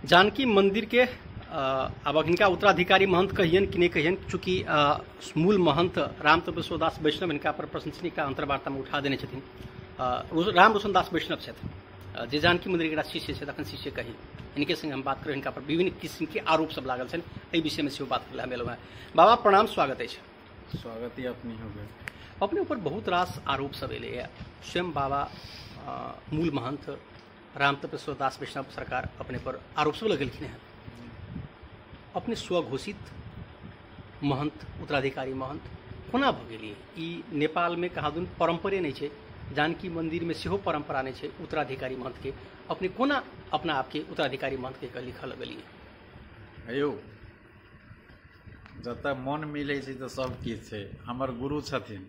जानकी मंदिर के अब हिनका उत्तराधिकारी महंत कहियन कि नहीं कहियन, चूँकि मूल महंत राम तपेश्वर दास वैष्णव हिनका पर प्रशंसनीय अंतर्वार्ता में उठा देने छथिन। राम रोशन दास वैष्णव छथि जे जानकी मंदिर के शिष्य छथि, अखन शिष्य कही इनके संग हम बात करें। हिनका पर विभिन्न किस्म के आरोप सब लागल छनि, एहि विषय में सेहो बात करला मेलहुँ हैं। बाबा प्रणाम, स्वागत है। स्वागत ही अपनी हो गए। अपने ऊपर बहुत रास आरोप सब एले। स्वयं बाबा मूल महंत राम तपेश्वर दास वैष्णव सरकार अपने पर आरोप सब लगेलखिन हैं। अपने स्वघोषित महंत उत्तराधिकारी महंत कोना भ गेलिए? ई नेपाल में कहा दुन परंपरे नहीं है, जानकी मंदिर में सेहो परंपरा नहीं है उत्तराधिकारी महंत के। अपने कोना अपना आपके उत्तराधिकारी महंत के लिख लगलिए? अयो जत मन मिले तो सब किछ है। हमर गुरु छथिन,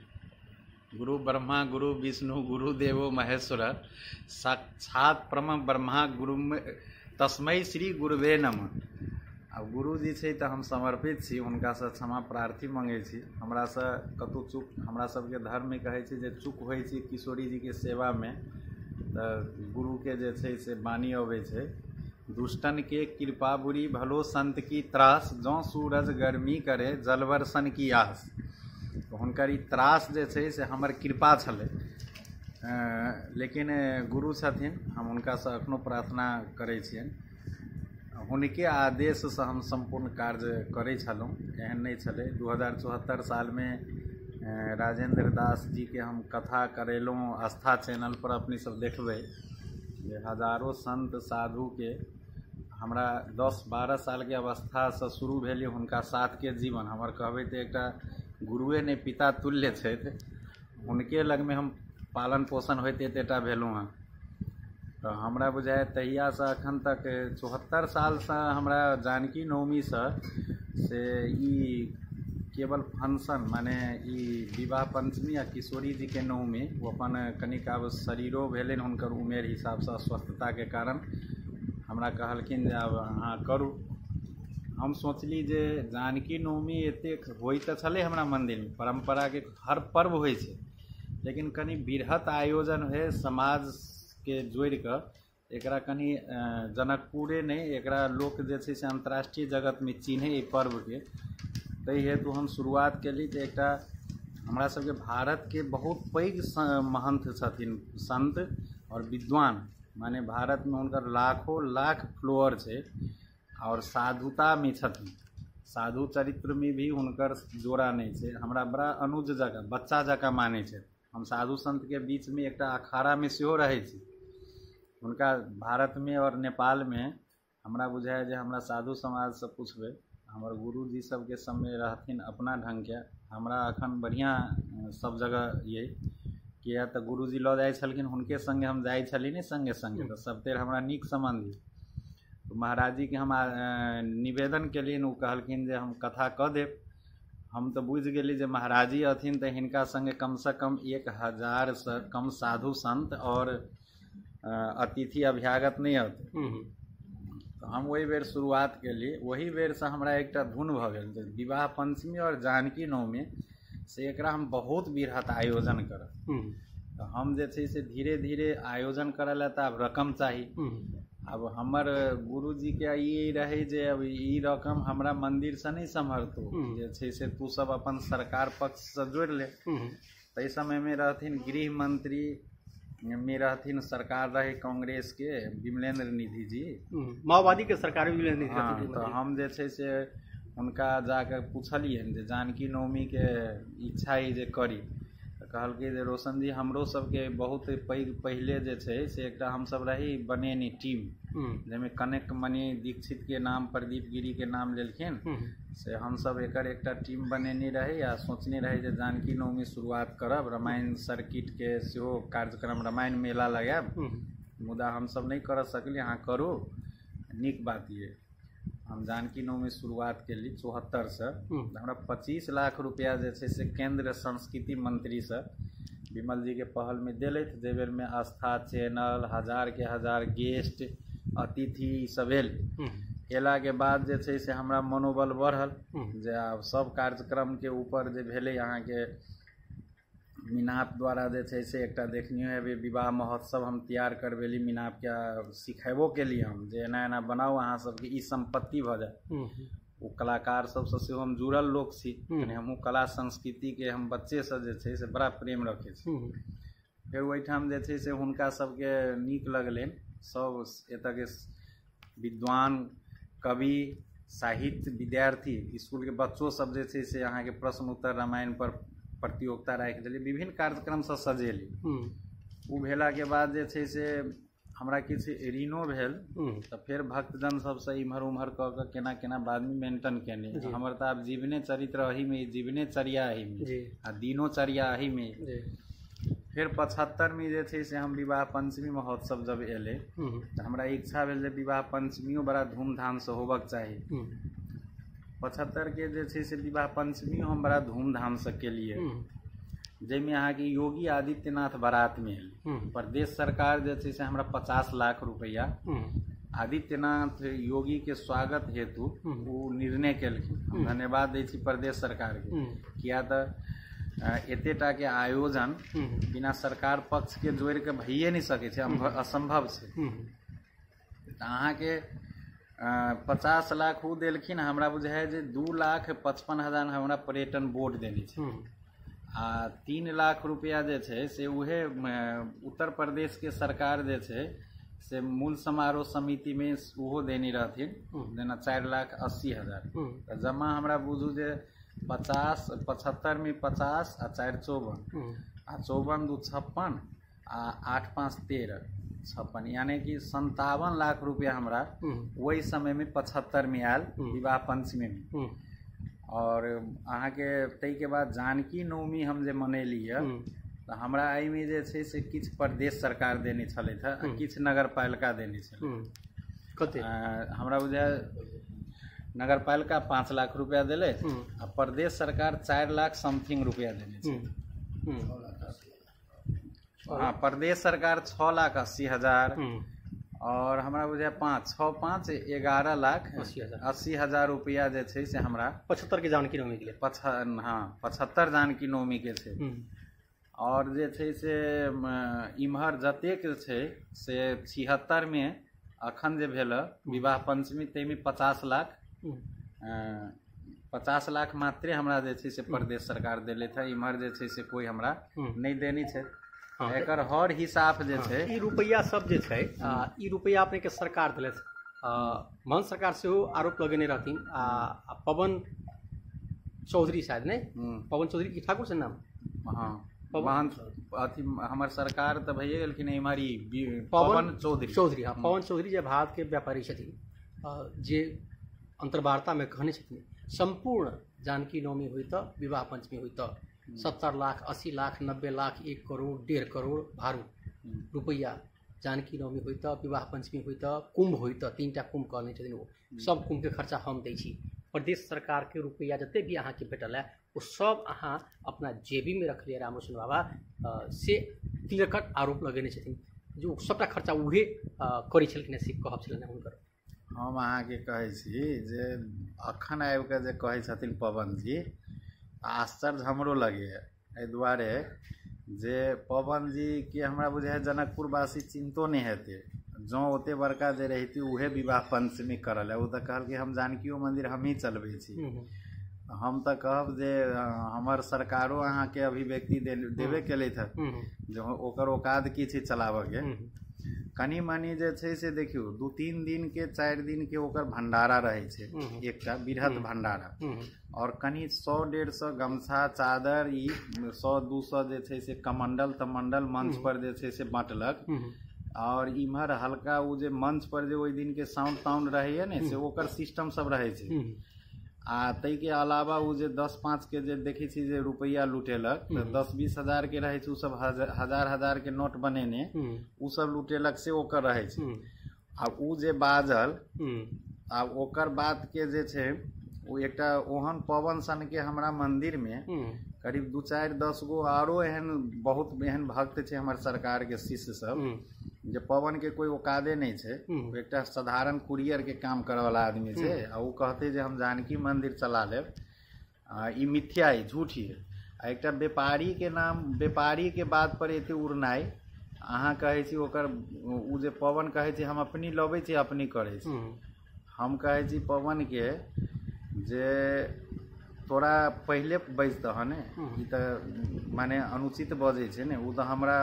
गुरु ब्रह्मा गुरु विष्णु गुरु देवो महेश्वर, साक्षात परम ब्रह्मा गुरु तस्मै श्री गुरुवे नमः। अब गुरुजी छै तो हम समर्पित छी, हुनका से क्षमा प्रार्थी मांगे छी। हमरा से कतौ चूक, हमरा सबके धर्म में कहे छै जे चूक होइ छै किशोरी जी के सेवा में, तो गुरु के जे छै से बानी अबै छै, दुष्टन के कृपा बुरी भलो संत की त्रास, जौ सूरज गर्मी करे जलवर्षण की आस। तो हुनकर ई त्रास जे छै से हमर कृपा छलै, लेकिन गुरु छथिन, हम हुनका से अखनो प्रार्थना करै छियनि। हुनके आदेश से हम संपूर्ण कार्य करै छलहुँ, एहन नहीं छलै। 2074 साल में राजेंद्र दास जी के हम कथा करेलहुँ आस्था चैनल पर। अपनी सब देखबै जे हजारों संत साधु के हमरा 10-12 साल के अवस्था से शुरू भेल हुनका साथ के जीवन। हमर कहबै तो एकटा गुरुए नहीं पिता तुल्य छथि, हुनके लग में हम पालन पोषण होते एतेटा भेलहुँ हैं। तो हमरा बुझाय तहिया से अखन तक 74 साल से हमरा जानकी नवमी से ई केवल फंक्शन माने ई विवाह पंचमी आ किशोरी जी के नवमी, वो अपन कनिक आब शरीरो भेलन हुनकर उमेर हिसाब से अस्वस्थता के कारण हमरा कहलखिन जे आब अहाँ करू। हम सोचली जे जानकी नवमी एतेक होइ तऽ छलै हमरा मंदिर में, परंपरा के हर पर्व होइ छै, लेकिन कनि बृहत आयोजन है समाज के जोड़ कऽ एकरा कनि जनकपुरे नहीं, एकरा लोक जे छै से अंतर्राष्ट्रीय जगत में चिन्हे ई पर्व के। ताहि हेतु हम शुरुआत केली। तो एक हमरा सबके भारत के बहुत पैघ महंत छथिन, संत और विद्वान, माने भारत में हुनकर लाखों लाख फ्लोअर छै, और साधुता में छथिन, साधु चरित्र में भी हुनकर जोड़ा नहीं छै। हमरा बड़ा अनुज जगह बच्चा जकाँ माने छै। हम साधु संत के बीच में एक अखाड़ा में सेहो रहै छी। हुनका भारत में और नेपाल में हमरा बुझाय जे हमरा साधु समाज से पूछबै, हमर गुरुजी सबके समय रहथिन अपना ढंग के। हमरा अखन बढ़िया सब जगह ये किया तो गुरुजी लऽ जाइ छलखिन, हुनके संगे हम जाइ छली ने संगे संगे, तो सब तेर हमरा नीक संबंधी। तो महाराज जी के हम निवेदन केलियन, ओ कहलखिन जे हम कथा कऽ देब। हम तो बुझ गेली जे महाराज जी अथिन, तो हिनका संगे कम से कम 1000 से कम साधु संत और अतिथि अभ्यागत नहीं होते। तो हम वही बेर शुरुआत केली। वही बेर से हमरा एक धुन भ गेल विवाह पंचमी और जानकी नवमी से एकरा हम बहुत बृहत आयोजन करब। तो हम जे छै से धीरे धीरे आयोजन करल है, तो अब रकम चाही। अब हमर गुरुजी के ई रहे जे अब ई रकम हमरा मंदिर से नहीं संभरतो, जे छै से तू सब अपन सरकार पक्ष से जोड़ ले। तै समय में रहथिन गृह मंत्री में रहथिन, सरकार रहे कांग्रेस के विमलेंद्र निधि जी, माओवादी के सरकार विमलेंद्र निधि। हाँ, तो हम जे छै से उनका जाकर पूछलियन जे जानकी नवमी के इच्छा है जे करी। तो कहलकै जे रोशन जी हमरो सबके बहुत पहले जे छै से एकटा हम सब रही बनेनी टीम, जेमे कनेक मणि दीक्षित के नाम, प्रदीप गिरी के नाम लेलखिन से हम सब एकर एकटा टीम बनेनी रही। आ सोचने रही जे जानकी नवमी शुरुआत करब, रामायण सर्किट के सेहो कार्यक्रम, रामायण मेला लगायब, मुदा हम सब नहीं कर सकली। अहाँ करू, नीक बात ये। हम जानकी नवमी शुरुआत केली 74 से। हमरा 25 लाख रुपया जे छै से केंद्र संस्कृति मंत्री से विमल जी के पहल में दिलैथ, जे बेर में आस्था चैनल, 1000 के 1000 गेस्ट अतिथि सब एला के बाद जे छै से हमरा मनोबल बढ़ल जे आब सब कार्यक्रम के ऊपर जे भेलै अहाँ के मीनाप द्वारा जे छै से एकटा देखनियो हेबै विवाह महोत्सव हम तैयार करबेली मीनाप के सिखेबो केली हम जे एना एना बनाउ अहाँ सबके ई संपत्ति भऽ जाय। ओ कलाकार सबसँ सेहो हम जुड़ल लोक छी, यानी हमहूँ कला संस्कृतिके हम बच्चेसँ जे छै से बड़ा प्रेम रखै छी। फेर ओहिठाम जे छै से हुनका सबके नीक लगलनि, सब एतऽके विद्वान कवि साहित्य विद्यार्थी इसकुलके बच्चो सब जे छै से अहाँके प्रश्न उत्तर रामायण पर प्रतियोगिता राखि देली, विभिन्न कार्यक्रमसँ सजेली। ओ भेलाके बाद जे छै से हमरा किछु ऋणो भेल, तऽ फेर भक्तजन सबसँ इम्हर उम्हर कऽ कऽ केना केना बादमे मेंटेन केने। हमर तऽ आब जीवने चरित्र अहीमे, जीवने चर्या अहीमे आ दिनोचर्या अहीमे। फिर 75 में जे छै से हम विवाह पंचमी महोत्सव जब एले तो हमरा इच्छा भेल जे विवाह पंचमियो बड़ा धूमधाम से होबक चाही। 75 के जे छै से विवाह पंचमी हम बड़ा धूमधाम से केलिए, जैमे अहाँ के योगी आदित्यनाथ बारात में एल। प्रदेश सरकार जे छै से हमरा 50 लाख रुपया आदित्यनाथ योगी के स्वागत हेतु वो निर्णय केलखिन। हम धन्यवाद दै छी प्रदेश सरकार के, किया तऽ एतेटा के आयोजन बिना सरकार पक्ष के जोड़ के भइए नहीं सके छै, असंभव छै। अहाँ के 50 लाख वो देलखिन, हमरा बुझाय जे 2,55,000 हमरा पर्यटन बोर्ड देने छै आ 3 लाख रुपया जे छै से उहे उत्तर प्रदेश के सरकार जे छै से मूल समारोह समिति में उहो देनी रहथिन, जेना 4,80,000। जमा हमरा बुझू जे 50 75 में 50 आ 4 54 आ 54 2 56 आ 8 5 13 56, यानी कि 57 लाख रुपया हमरा वही समय में 75 में आयल विवाह पंचमी में। और अहाँ के तै के बाद जानकी नवमी हम जे मनैली है तो हमरा एहि में जे छै से किछ प्रदेश सरकार देने छलै था, किछ नगर पालिका देने छलै। कते हमरा बुझाय नगर पालिका 5 लाख रुपया दिले आ प्रदेश सरकार 4 लाख समथिंग रुपया देने छै। हाँ, प्रदेश सरकार 6,80,000 और हमरा बुझाय 11 लाख 80,000 रुपया जे छै से हमरा 75 के जानकी नवमी के लिए। हाँ 75 जानकी नवमी के छै। और जे छै से इम्हर जतेक छै से 76 में अखन जे भेल विवाह पंचमी तैमे 50 लाख 50 लाख मात्रे हमरा जे छै से प्रदेश सरकार देले था। इम्हर जे छै से कोई हमरा नहीं देनी छै। एकर हर हिसाब जे छै ई रुपया सब जे छै ई रुपया अपने के सरकार देले महन सरकार से आरोप लगेने रहथिन आ पवन चौधरी शायद नहीं, पवन चौधरी की ठाकुर से नाम। हाँ महन अथी हमर सरकार तऽ भइए गेलखिन इम्हरी पवन चौधरी। हाँ पवन चौधरी जे भारत के व्यापारी छथिन, जे अंतर्वार्ता में कहने छथिन संपूर्ण जानकी नवमी हुई तो विवाह पंचमी हुई तो 70 लाख 80 लाख 90 लाख 1 करोड़ 1.5 करोड़ भारू रुपया जानकी नवमी हुई तो विवाह पंचमी हुई तो कुंभ हुई तो 3टा कुंभ कहने छथिन, वो सब कुंभ के खर्चा हम दै छी। प्रदेश सरकार के रुपया जते भी अहाँ के भेटल है वो सब अहाँ अपना जेबी में रखलिए। रामरोशन बाबा से क्लियर कट आरोप लगेने छथिन जो सबटा खर्चा उहे करै छलखिन से कहब छलनि हुनकर। हम अहाँ के कहै छी जे अखन आबि के जे कहै छथिन पवन जी, आश्चर्य हमरो लगे एहि दुआरे जे पवन जी के हमरा बुझाय जनकपुर वासी चिंतो नहीं हेतै जो ओते बड़का जे रहिती उहे विवाह पंचमी करल है। वो तो कहल कि हम जानकियो मंदिर हम ही चलबै छी। हम तो कहब जे हमर सरकारो अहाँ के अभिव्यक्ति देबे केले था जो ओकर औकात की छै चलाबऽ के। कनी मनी जे छै से देखियो 2-3 दिन के 4 दिन के ओकर भंडारा रहे छै, एकटा बृहद भंडारा, और कनी 100-150 गमछा चादर ई 100-200 जे छै से कमंडल तमंडल मंच पर जे छै से बांटलक। और इम्हर हल्का वो जे मंच पर जे ओहि दिन के साउंड ताउंड रहे ने से ओकर सिस्टम सब रहे छै। आ तै के अलावा वो जे 10-5 के जे देखै छी जे रुपया लुटेलक तो 10-20 हजार के रहे छै, उ सब हजार के नोट बनेने उ सब लुटेलक से ओकर रहे छै। आ उ जे बाजल आ ओकर बात के जे छै वो एकटा ओहन पवन सन के हमरा मंदिर में करीब 2-4-10 गो आरो एहन बहुत एहन भक्त छै हमर सरकार के शिष्य सब जे पवन के कोई औकादे नहीं छै। एकटा साधारण कुरियर के काम करे वाला आदमी छै आ वो कहते जे हम जानकी मंदिर चला लेब, ई मिथ्या है झूठ है। आ एकटा व्यापारी के नाम, व्यापारी के बात पर एते उड़नाइ, अहाँ कहै छी ओकर उ जे पवन कहै छी हम अपनी लबै छी अपनी करै छी, हम कहै छी पवन के जे तोरा पहले बजतह ने, ई तऽ माने अनुचित बजै छै ने, उ तऽ हमरा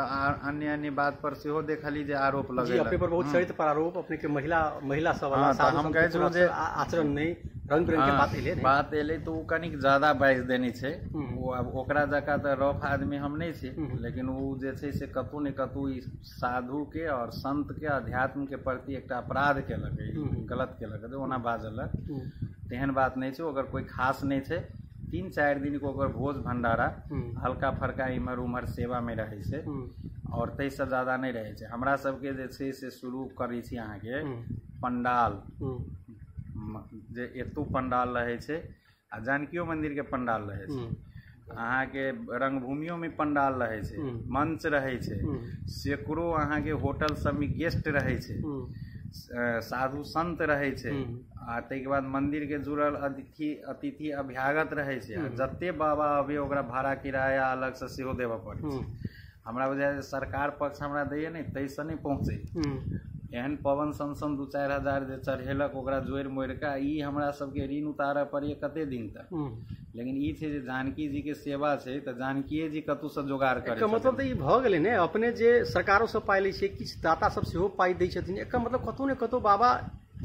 अन्य अन्य बात पर सेहो देखली जे आरोप लगेलक। अपने पर बहुत चरित्र पर आरोप, अपने के महिला सब वाला साधु हम कहै छी जे आचरण नहीं रंग बिरंग के बात एले तो उ कनिक ज्यादा बाइज देनी छै। वो अब ओकरा जका तऽ रफ आदमी हम नहीं छी, लेकिन उ जे छै से कतौ ने कतौ ई साधु के और संत के अध्यात्म के प्रति एकटा अपराध केलक, गलत केलक, ओना बाजलक, तेहन बात नहीं छै। ओकर कोई खास नहीं छै। 3-4 दिन के ओकर भोज भंडारा हल्का फरका इम्हर उम्हर सेवा में रहे छै, और तैसे ज्यादा नहीं रहे छै। हमरा सबके जे छै से शुरू करै छी अहाँ के पंडाल, जे एतु पंडाल रहे छै आ जानकियो मंदिर के पंडाल रहे छै, अहाँ के रंगभूमियों में पंडाल रहे छै, मंच रहे छै, सैकड़ों अहाँ के होटल सब में गेस्ट रहे छै, साधु संत रहे छै, आ ताहिके बाद मंदिर के जुड़ल अतिथि अभ्यागत रहे छै, जते बाबा अबे ओकरा भाड़ा किराया अलग से सेहो देबऽ पड़े छै। हमरा बुझाय सरकार पक्ष हमरा दैए नहीं, तैसे नहीं पहुँचे। एहन पवन सन 2-4 हजार जे चढ़ेलक ओकरा जोड़ मोड़ के ई हमरा सबके ऋण उतारऽ पड़े कते दिन तक। लेकिन ई छै जे जानकी जी के सेवा छै तऽ जानकीए जी कतौ से जोगाड़ करे। मतलब तऽ ई भऽ गेलै ने, अपने जे सरकारों से पाइ लै छै, किछु दाता सब सेहो पाइ दै छथिन, एकर मतलब कतौ ने कतौ बाबा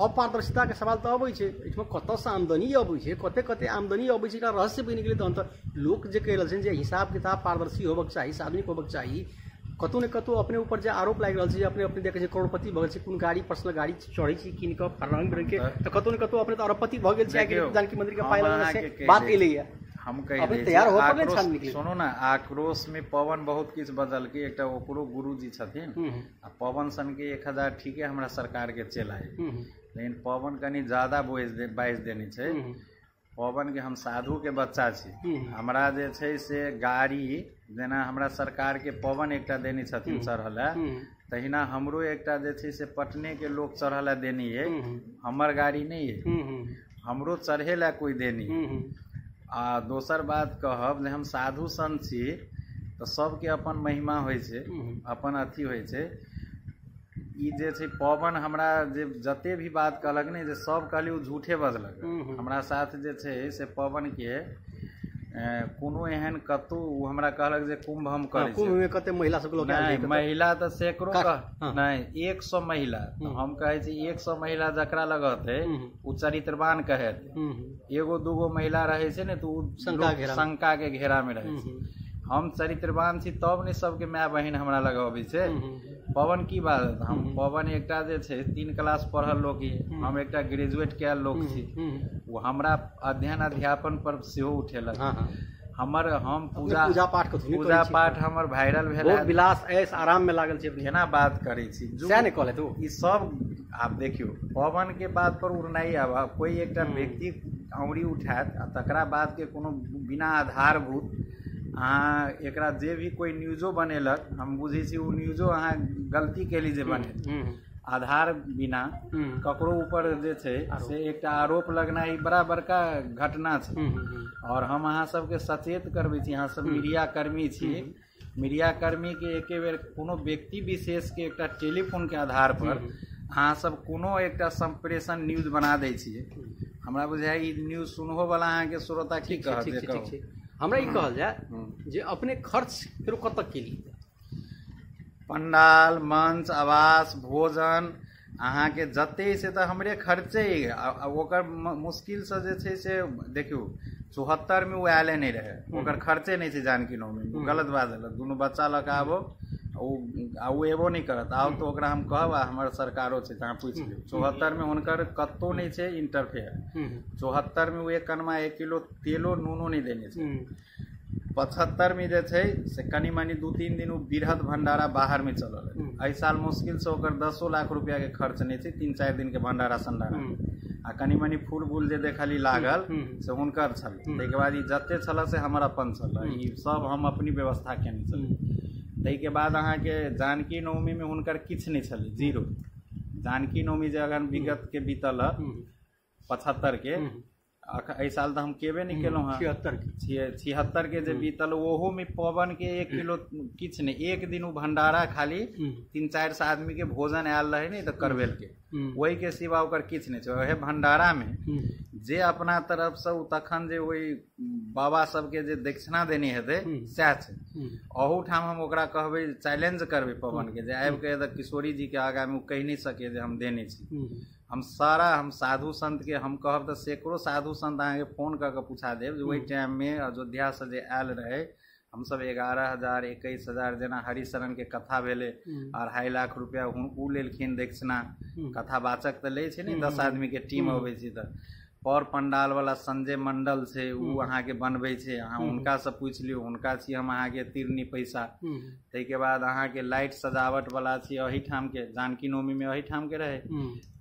अपारदर्शिता के सवाल तऽ अबै छै। एहिठमा कतऽसँ आमदनी अबै छै, कते आमदनी अबै छै, एकरा रहस्य बनि गेलै। तहन तऽ लोक जे कहि रहल छथिन जे हिसाब किताब पारदर्शी होबक चाही, सार्वजनिक होबक चाही, कतौ ने कतौ अपने ऊपर जे आरोप लागि रहल छै, अपने अपने देखै छै करोड़पति भऽ गेल छै, कोन गाड़ी पर्सनल गाड़ी चढ़ै छै कीन कऽ रंग बिरंग के, तऽ कतौ ने कतौ अपने तऽ अरबपति भऽ गेल छै। जानकी मंदिर के पाइ लगाना से बात एलैया, हम कहि दै छी सुनो ना, आक्रोश में पवन बहुत किछु बदल के, एकटा ओकरो गुरुजी छथिन आ पवन सन के 1000 ठीके हमरा सरकार के चलाए, लेकिन पवन कनी ज्यादा बाइज देने छै। पवन के हम साधु के बच्चा छी, हमरा जे छै से गाड़ी जेना हमरा सरकार के पवन एकटा देने छथिन चढ़ल है, तहिना हमरो एकटा जे छै से पटने के लोग चढ़ल है देनी है, हमर गाड़ी नहीं है, हमरो चढ़े ला कोई देनी। आ दोसर बात कहब जे हम साधु संत छी तऽ सबके अपन महिमा होइ छै, अपन अथी होइ छै। ई जे छै पवन हमरा जे जते भी बात कहलक ने, जे सब कहली उ झूठे बजलक। हमरा साथ जे छै से पवन के कोनो एहन कतौ हमरा कहलक जे कुंभ हम करै छी, कुंभ में कते महिला सब लोग नहीं, महिला तो सैकड़ों नहीं 100 महिला, हम कहे छी 100 महिला जकरा लगत है उ चरित्रवान कहे, एगो दूगो महिला रहे छै ने तो शंका के घेरा में रहे छै। हम चरित्रवान छी तब ने सबके माय बहिन हमरा लगाबै छै। पवन की बात, हम पवन एकटा जे छै 3 क्लास पढ़ल लोग, हम एकटा ग्रेजुएट कैल लोग छी, वो हमरा अध्ययन अध्यापन पर सेहो उठेलक। हमर हम पूजा पाठ हमर वायरल भेल, विलास ऐश आराम में लागल छै, केना बात करै छी सैह ने कहले तो ई सब। आप देखियो पवन के बात पर उड़नाई, आब कोई एकटा व्यक्ति औंगरी उठात आ तकरा बात के कोनो बिना आधारभूत अहाँ एकरा जे भी कोई न्यूजो बनेलक, हम बुझै छी उ न्यूजो अहाँ गलती केली जे बने, आधार बिना ककरो ऊपर जे छै से एकटा आरोप लगना ई बड़ा बड़का घटना छै। और हम अहाँ सबके सचेत करबै छी, अहाँ सब मीडिया कर्मी छी, मीडिया कर्मी के एके बेर कोनो व्यक्ति विशेष के एकटा टेलीफोन के आधार पर अहाँ सब कोनो एकटा संप्रेषण न्यूज बना दै छियै। हमरा बुझाय ई न्यूज सुनहो वाला अहाँ के श्रोता की कहत, हमरा ई कहल जाए जे अपने खर्च फेरो कतऽ केली, पंडाल मंच आवास भोजन अहाँ के जते से तऽ हमरे खर्चे, ओकर मुश्किल से जे छै से देखियो 74 में वो आयले नहीं रहे, ओकर खर्चे नहीं छै जानकी नवमी, गलत बात है। दुनू बच्चा लग आबो वो एबो नहीं करत, आउ तो ओकरा हम कहब हमर सरकारो छै तहाँ पूछ लियो। 74 में हुनकर कतौ नहीं छै इंटरफेयर, 74 में वो 1 कनमा 1 किलो तेलो नूनो नहीं देने छै। 75 में जे छै से कनी मनी 2-3 दिन बृहद भंडारा बाहर में चलल है। एहि साल मुश्किल से ओकर 10 लाख रुपया के खर्च नहीं छै, 3-4 दिन के भंडारा संडारा आ कनी मनी फूल बूल जे देखली लागल से हुनकर छल। ताहिके बाद ई जते छल से हमर अपन छल, ई सब हम अपनी व्यवस्था केने छल। ताहिके बाद अहाँके जानकी नवमी में हुनकर किछु नहीं छल, जीरो। जानकी नवमी जे अगर विगत के बीतल 75 के एहि साल तो हम केबे नहीं केलहुँ हँ 76 के जे बीतल ओहो में पवन के 1 किलो किछ नहीं, एक दिन वो भंडारा खाली 3-4 आदमी के भोजन आयल रहे नहीं तो करवेल के वही के सिवा ओकर किछ नहीं छै। वही भंडारा में जे अपना तरफ से तखन जे वही बाबा सबके जे दक्षिणा देने हेतै सएह छै। अहू ठाम हम ओकरा कहबै चैलेंज करबै पवन के जे आबि के किशोरी जी के आगा में कहि नहीं सके जे हम देने छी। हम साधु संत के हम कहब तो सैकड़ों साधु संत अहाँ के फोन करके पूछा देव जे वही टाइम में अयोध्या से जे आयल रहे हम सब 11,000 21,000 जना हरिशरण के कथा भेले 2.5 लाख रुपया उ लेलखिन दक्षिणा। कथावाचक तो ले छै नहीं 10 आदमी के टीम अबै छै त पर पंडाल वाला संजय मंडल छै उ अहाँ के बनबै छै, अहाँ हुनका से पूछ लियो, हुनका छी हम अहाँ के तिरनी पैसा। तै के बाद अहाँ के लाइट सजावट वाला छी अही ठाम के जानकी नवमी में अही ठाम के रहे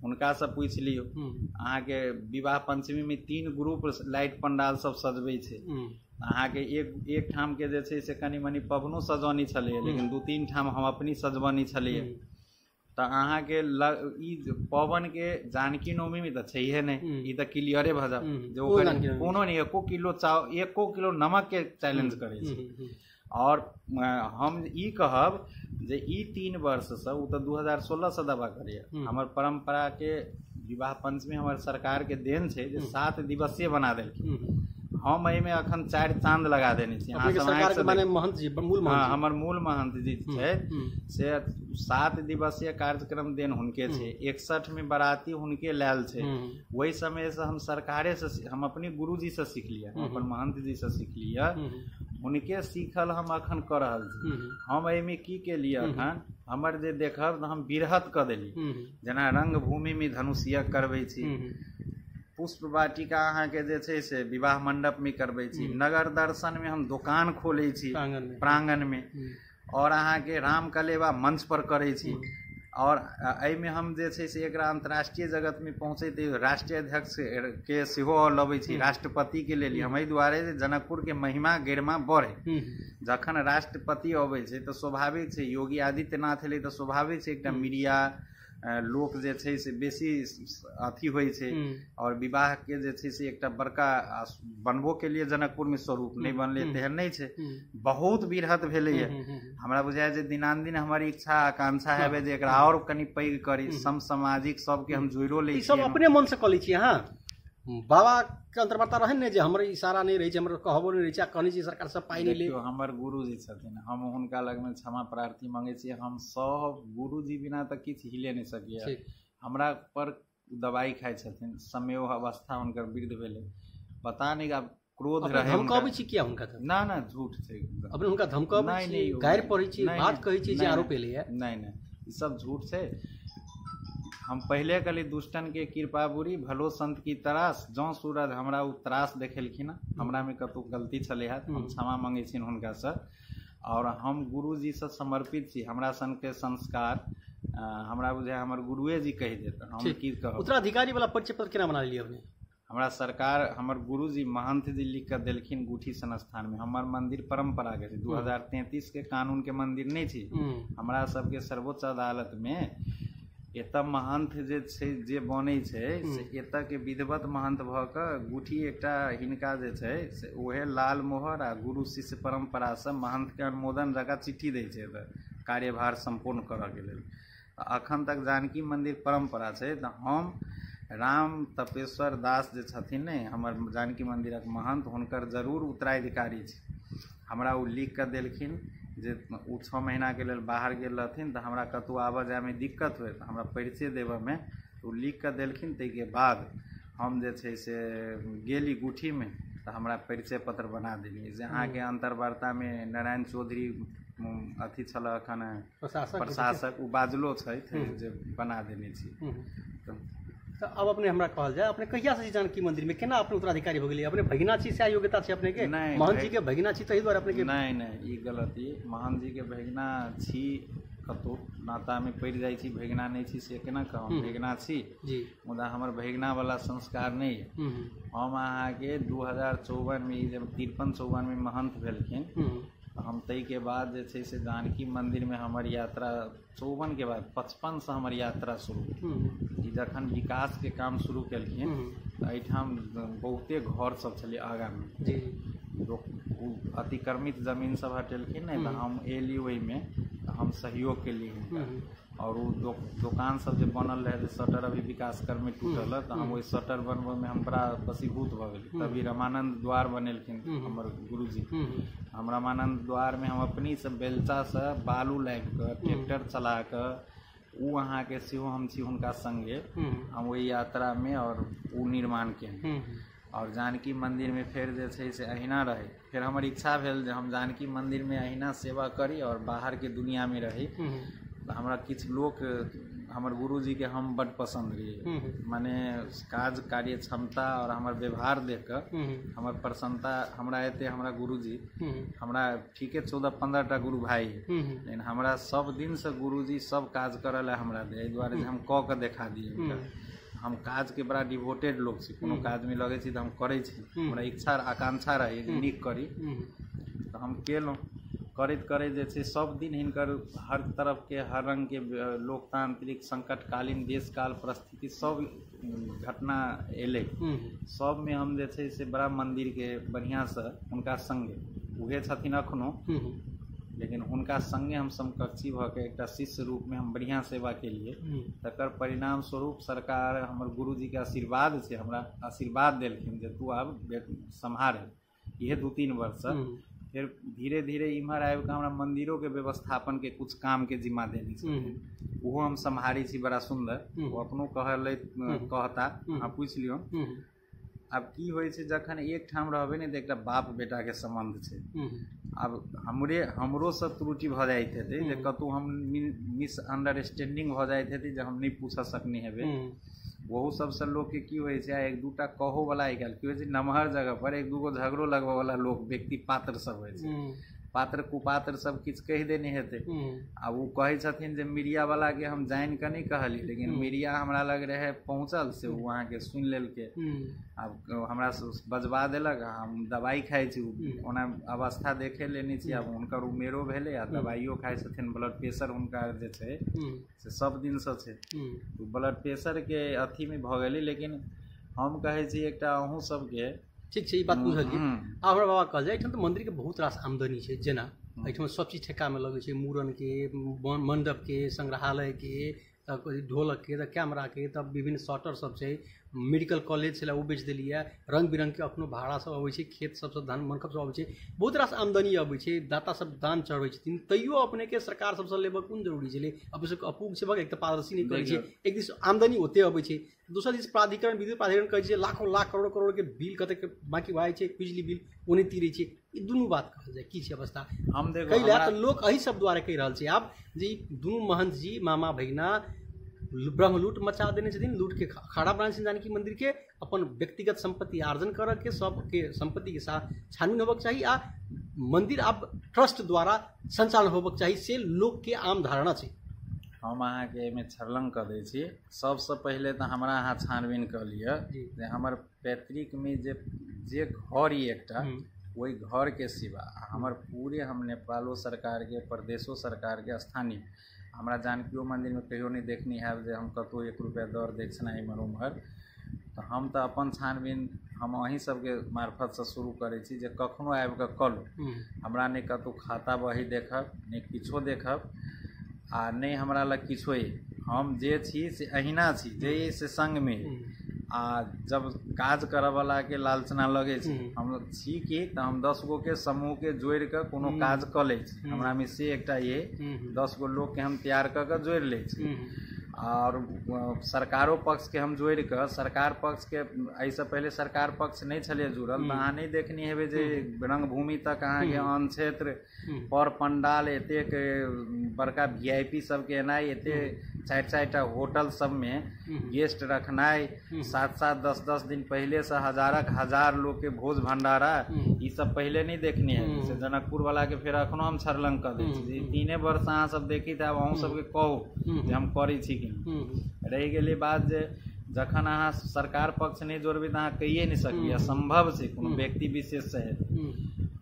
हुनका से पूछ लियो। अहाँ के विवाह पंचमी में 3 ग्रुप लाइट पंडाल सब सजबै छै। अहाँ के एक ठाम के जे छै से कनी मनी पवनो सजौनी छलै लेकिन 2-3 ठाम हम अपनी सजबनी छलिए। तो अहाँ के पवन के जानकी नवमी में तो छैहे नहीं, ई तो क्लियरे भ जा जो कोनो नहीं 1 किलो नमक के चैलेंज करे छै। और हम ई कहब जे ई 3 वर्ष से उ तो 2016 से दबा करिए हमर परंपरा के विवाह पंचमी हमर सरकार के देन छै जे 7 दिवसीय बना देलखिन। हम एहि में अखन 4 चांद लगा देने छी। सरकार के माने महंत जी मूल महंत जी हमर मूल महंत जी छै से 7 दिवसीय कार्यक्रम देन हुनके छै। 61 में बाराती हुनके लायल छै। वही समय से हम सरकारे से हम अपने गुरुजी से सीख लिया, अपन महंत जी से सीख लिया, उनके सीखल हम अखन कर रहल छी। हम एहि में की के लिए अखन हमर जे देखब हम बिरहत क देली जेना रंग भूमि में धनुषिया करबै छी, पुष्प वाटिका अहाँ के जे छै से विवाह मंडप में करबै छी, नगर दर्शन में हम दुकान खोले छी प्रांगण में, और अहाँ के राम कलेवा मंच पर करे छी। और एहि में हम जे छै से एकरा अंतर्राष्ट्रीय जगत में पहुँचे राष्ट्रीय अध्यक्ष के सेहो लबै छी, राष्ट्रपति के लेल हम एहि दुआरे जनकपुर के महिमा गरिमा बढ़े। जखन राष्ट्रपति अबै छै तो स्वाभाविक छै, योगी आदित्यनाथ एलै तो स्वाभाविक छै एकटा मीडिया लोक जे छै से बेसी अथी होइ छै। और विवाह के जे छै से एकटा बड़का बनबो के लिए जनकपुर में स्वरूप नहीं बनले तेहन नहीं छै, बहुत बिरहत भेलै है। हमरा बुझाय जे दिनानदिन हमर इच्छा आकांक्षा है जे एकरा और कनी पैघ करी, समसामाजिक सबके हम जोड़ो ले छी। सब अपने मन से कलै छी अहाँ बाबा के अंतर्वार्ता रहे ने जे हमर इशारा नहीं रही, हमर कहबो नहीं रही, कहनी छी सरकार से पाई नहीं ले। हमर गुरुजी छथिन, हम हुनका लग में क्षमा प्रार्थी मांगे छी। हम सब गुरुजी बिना तक किछ हिले नहीं सकिए। हमरा पर दवाई खाई छथिन, समयो अवस्था हुनकर वृद्ध भेले, पता नहीं अब क्रोध रहे धमकाबै छी किया हुनका ना ना झूठ छै अपने हुनका धमकाबै छी, गायर पढ़ै छी, बात कहै छी जे आरोप एले है। नहीं नहीं ई सब झूठ छै। हम पहले कली दुष्टन के कृपा बुरी भलो संत की तरास, जौ सूरज हमरा उ तरास देखेलखिन, हमरा में कतौ गलती छले है हम क्षमा मांगे छी हुनका से। और हम गुरुजी से समर्पित छी, हमरा सन के संस्कार हमरा बुझाय हमर गुरुए जी कहि देत हम की कहब। उत्तराधिकारी वाला परिचय पत्र केना बना लिया अपने? हमरा सरकार हमर गुरुजी महंत जी लिख कर देलखिन गुठी संस्थान में। हमर मंदिर परंपरा के 2033 के कानून के मंदिर नहीं थी। हमरा सबके सर्वोच्च अदालत में एतऽ महंत जे बनै छै से एतऽ के विधिवत महंत भ क गुठी एकटा हिनका जे छै से ओहे लाल मोहर आ गुरु शिष्य परंपरा से महंत के अनुमोदन जका चिट्ठी दै छै कार्यभार संपूर्ण करऽ के लेल। अखन तक जानकी मंदिर परंपरा छै तऽ हम राम तपेश्वर दास जे छथिन ने हमर जानकी मंदिरक महंत, हुनकर जरूर उत्तराधिकारी छै। हमरा ओ लिख कऽ देलखिन जे ओ 6 महीना के लेल बाहर गेल रहथिन तऽ हमरा कतौ आबऽ जाय में दिक्कत हुए तऽ हमरा परिचय देबऽ में ओ लिख कऽ देलखिन। ताहिके बाद हम जे छै से गेली गुठी में तऽ हमरा परिचय पत्र बना देलियै जे अहाँके अंतर्वार्ता में नारायण चौधरी अथी छल अखन प्रशासक, ओ बाजलो छथि जे बना देने छी। तो अब अपने हमरा कहल जाए अपने कहिया से जानकी मंदिर में केना अपने उत्तराधिकारी हो गेलिए? अपने भगिना छी से योग्यता छै अपने के? महंत जी के भगिना छी तही द्वारा अपने के? नहीं नहीं ई गलती, महंत जी के भगिना छी कतौ नाता में पड़ जाय छी, भगिना नहीं छी से केना कहब? भगिना छी जी, मुदा हमर भगिना वाला संस्कार नहीं है। हम अहाँ के 2054 में जब 53-54 में महंत भेलखिन हम तई के बाद जे छै से जानकी मंदिर में हमर यात्रा 54 के बाद 55 से हमर यात्रा शुरू। जखन विकास के काम शुरू केलखिन एहिठाम बहुते घर सब छलै आगा में जी अतिक्रमित जमीन सब हटेलखिन ने तो हम एली वही में हम सहयोग के लिए और वो दुकान सब जो बनल रहे शटर अभी विकास कर में टूटल है तो हम वही शटर बनबे में हम बड़ा वसीभूत भ गए। तभी रामानंद द्वार बनेलखिन हमर गुरुजी। हम रामानंद द्वार में हम अपनी से बेलचा से बालू लाग कर ट्रैक्टर चला कर वो अहाँ के सेहो हम छी हुनका संगे हम वही यात्रा में और वो निर्माण केने और जानकी मंदिर में फिर जे छै से अहिना रहे। फिर हमर इच्छा भेल जे हम जानकी मंदिर में अहिना सेवा करी और बाहर के दुनिया में रही। तो हमरा किछ लोग हमर गुरुजी के हम बड़ पसंद रहिए माने काज कार्य क्षमता और हमर व्यवहार देख कर हमर प्रसन्नता हमरा एते हमरा गुरुजी हमरा ठीके 14-15 टा गुरु भाई लेकिन हमरा सब दिन से गुरुजी सब काज करल है हमरा दे द्वारे हम क के देखा दिए। हम काज के बड़ा डिवोटेड लोग छी कोनो काज में लगे छी तो हम करे छी हमरा इच्छा आकांक्षा रहे नीक करी तो हम केलहुँ करैत करैत जे छै सब दिन हिनकर हर तरफ के हर रंग के लोकतांत्रिक संकटकालीन देश काल परिस्थिति सब घटना एले सब में हम जे छै से बड़ा मंदिर के बढ़िया से उनका संगे उहे छथिन अखनो लेकिन उनका संगे हम समकक्षी भ के एक शिष्य रूप में हम बढ़िया सेवा के लिए तकर परिणाम स्वरूप सरकार हमर गुरुजी के आशीर्वाद से हमरा आशीर्वाद देलखिन जे तू आब संभाल इहे 2-3 वर्ष फिर धीरे धीरे इम्हर आबि के हमरा मंदिरों के व्यवस्थापन के कुछ काम के जिम्मा देने छथिन वो हम संभारी छी बड़ा सुंदर वो अपनो कहता अहाँ पूछि लियो। अब की होइ छै जखन एक ठाम रहबे ने तो एक बाप बेटा के संबंध छै। अब हमरो से त्रुटि भ जाइत हेतै जे कतौ हम मिसअंडरस्टैंडिंग भ जाइत हेतै जे हम नहीं पूछ सकनी हेबे वहू सबसे लोग के की होइ छै एक दूटा कहो वाला आई काल की होइ छै नमहर जगह पर एक दूगो झगड़ो लगबे वाला लोग व्यक्ति पात्र सब होइ छै पात्र कुपात्र सब किछ कह देने हेते आ वो कहे छथिन जे मीडिया वाला के हम जान के नहीं कहली लेकिन मीडिया हमरा लग रहे पहुंचल से वहाँ के सुन लेल के अब हमरा बजवा देलक हम दवाई खाई छी ओना अवस्था देखे लेनी छी अब उनकर उमेरो भेले आ दवाइयो खाई छथिन ब्लड प्रेशर उनका जे छै से सब दिन से छै तो ब्लड प्रेशर के अथी में भ गेलै लेकिन हम कहे छी एकटा अहूँ सबके ठीक छै ई बात बुझलिए। हमरा बाबा कहल जाए एहिठाम तऽ मंदिर के बहुत रास आमदनी छै जेना एहिठाम सब चीज ठेका में लगे छै मूड़न के मंडप के संग्रहालय के ढोलक के कैमरा के तब विभिन्न शटर सब छै मेडिकल कॉलेज छलै ओ बेच देलिए रंग बिरंग के अखनो भाड़ा सब अबै छै खेत सबसँ धान मनखब सब अबै छै बहुत रास आमदनी अबै छै दाता सब दान चढ़बै छथिन तैयो अपने के सरकार सबसँ लेबऽ कोन जरूरी छलै अपने सबके अपूग छै एक तऽ पारदर्शी नहीं करै छै एक दिस आमदनी ओते अबै छै दोसर दिस प्राधिकरण विद्युत प्राधिकरण कहै छै लाखों लाख करोड़ के बिल कते बाकी भए छै बिजली बिल ओ नहीं तीरै छै ई दुनू बात कहल जाए की छै अवस्था हम देखो कइला तऽ लोक एही सब द्वारा कहि रहल छै आब जे दुनू महंत जी मामा भैगना ब्रह्म लूट मचा देने छथिन लूट के खाड़ा बनाने छथिन जानकी मंदिर के अपन व्यक्तिगत संपत्ति आर्जन कर के सबके संपत्ति के साथ छानबीन होबक चाहिए आ मंदिर अब ट्रस्ट द्वारा संचालन होबक चाहिए से लोग के आम धारणा छै। हम अहाँ के एमे छर्लंग कर दै छी सबसे पहले तो हमरा अहाँ छानबीन कर लिया जे हमर पैतृक में जे घर ही एकटा वही घर के सिवा हमर पूरे हम नेपालो सरकार के प्रदेशो सरकार के स्थानीय हमरा जानकियो मंदिर में कहियो नहीं देखनी है जे हम कतो 1 रुपया दर दक्षिणा इमहर उमहर तो हम तो अपन छानबीन हम अहीं सबके मार्फत से शुरू करे छी जे कखनो आबि के कलू हमरा नहीं कतो खाता बही देखब नहीं किछो देखब आ नहीं हमरा लग किछो हम जे छी से अहिना छी जे से संग में आ जब काज करे वाला के लालचना लगे छी हम छी कि तो हम 10 गो के समूह के जोड़ के कोनो काज क ले छी हमरा में से एकटा ये 10 गो लोग के हम तैयार कर के जोड़ ले छी और सरकारों पक्ष के हम जोड़ के सरकार पक्ष के ऐसे पहले सरकार पक्ष नहीं छले जुड़ल तो अहाँ नहीं देखनी हेबे जे रंगभूमि तक अहाँ के अन्न क्षेत्र पर पंडाल एते के बड़का वीआईपी सब के एनाई एते 4-4 होटल सब में गेस्ट रखनाई 7-7 10-10 दिन पहले से हजार लोग के भोज भंडारा ये सब पहले नहीं देखनी है जैसे जनकपुर वाला के फिर अखनो हम छर्लंग कर दै छी 3 वर्ष अहाँ सब देखी त अब अहूँ सबके कहू जे हम करै छी कि रह गेलै बात जे जखन अहाँ सरकार पक्ष नहीं जोड़बै तो अहाँ कहिए नहीं सकी असंभव छै कोनो व्यक्ति विशेष से